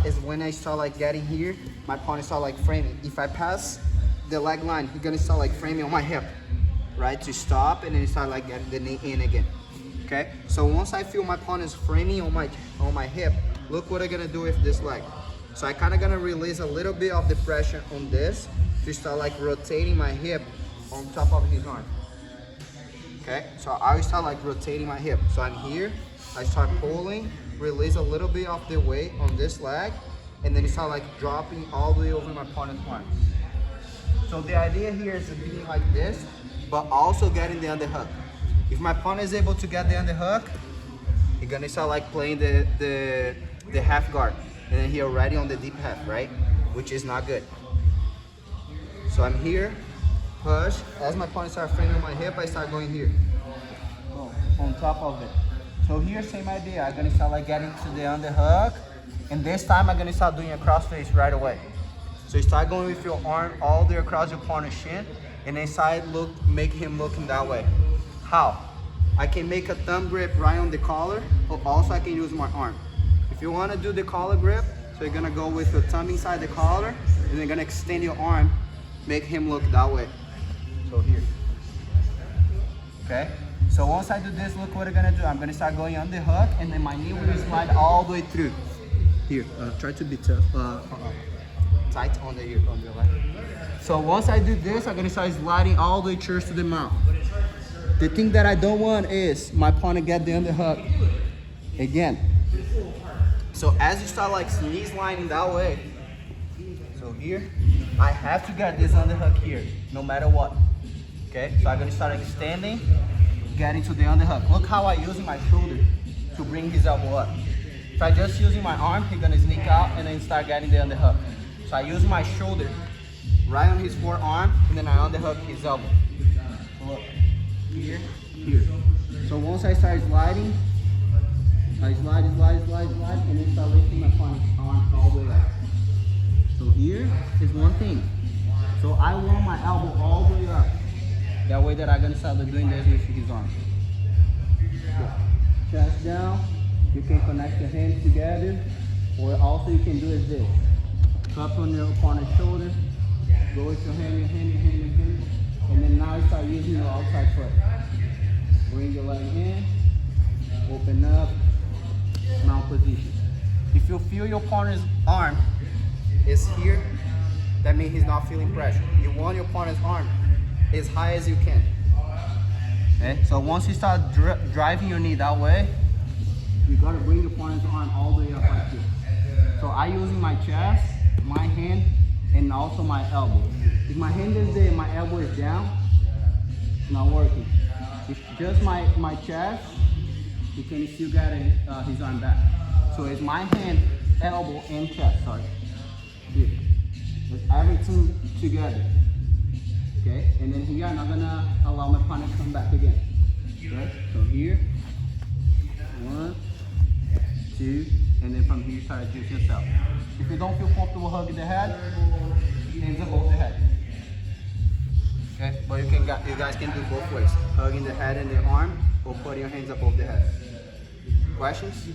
is when I start like getting here, my opponent start like framing. If I pass the leg line, he's gonna start like framing on my hip, right? To stop, and then start like getting the knee in again. Okay? So once I feel my opponent's framing on my hip, look what I'm gonna do with this leg. So I kinda gonna release a little bit of the pressure on this to start like rotating my hip on top of his arm. Okay? So I will start like rotating my hip. So I'm here, I start pulling, release a little bit of the weight on this leg, and then you start like dropping all the way over my opponent's arm. So the idea here is being like this, but also getting the underhook. If my opponent is able to get the underhook, he's gonna start like playing the half guard, and then he already on the deep half, right? Which is not good. So I'm here, push. As my opponent starts framing my hip, I start going here, on top of it. So here, same idea. I'm gonna start like getting to the underhook, and this time I'm gonna start doing a crossface right away. So you start going with your arm all the way across your opponent's shin, and then side look, make him looking that way. How? I can make a thumb grip right on the collar, or also I can use my arm. If you wanna do the collar grip, so you're gonna go with your thumb inside the collar, and you're gonna extend your arm, make him look that way. So here. Okay? So once I do this, look what I'm gonna do. I'm gonna start going on the hook, and then my knee will slide all the way through. Here, try to be tough, tight on the leg. So once I do this, I'm gonna start sliding all the way through to the mount. The thing that I don't want is my opponent get the underhook again. So as you start like knee sliding that way, so here, I have to get this underhook here, no matter what. Okay, so I'm gonna start extending, getting to the underhook. Look how I using my shoulder to bring his elbow up. If I just using my arm, he's gonna sneak out and then start getting the underhook. So I use my shoulder right on his forearm, and then I underhook his elbow. So look, here, here. So once I start sliding, I slide, and then start lifting my arm all the way up. So here is one thing. So I want my elbow all the way up. That way that I'm gonna start doing this with his arm. Chest down, you can connect your hands together, or also you can do is this. Cup on your opponent's shoulder, go with your hand, and then now you start using your outside foot. Bring your leg in, open up, mount position. If you feel your opponent's arm is here, that means he's not feeling pressure. You want your opponent's arm as high as you can. Okay, so once you start driving your knee that way, you gotta bring your opponent's arm all the way up like this. So I using my chest, my hand, and also my elbow. If my hand is there and my elbow is down, it's not working. If just my chest, you can still get his arm back. So it's my hand, elbow, and chest, sorry. Here. It's everything together. Okay, and then here I'm not gonna allow my opponent to come back again. Okay, so here, 1, 2, and then from here start adjusting yourself. If you don't feel comfortable hugging the head, hands above the head. Okay, but you guys can do both ways, hugging the head and the arm, or putting your hands above the head. Questions?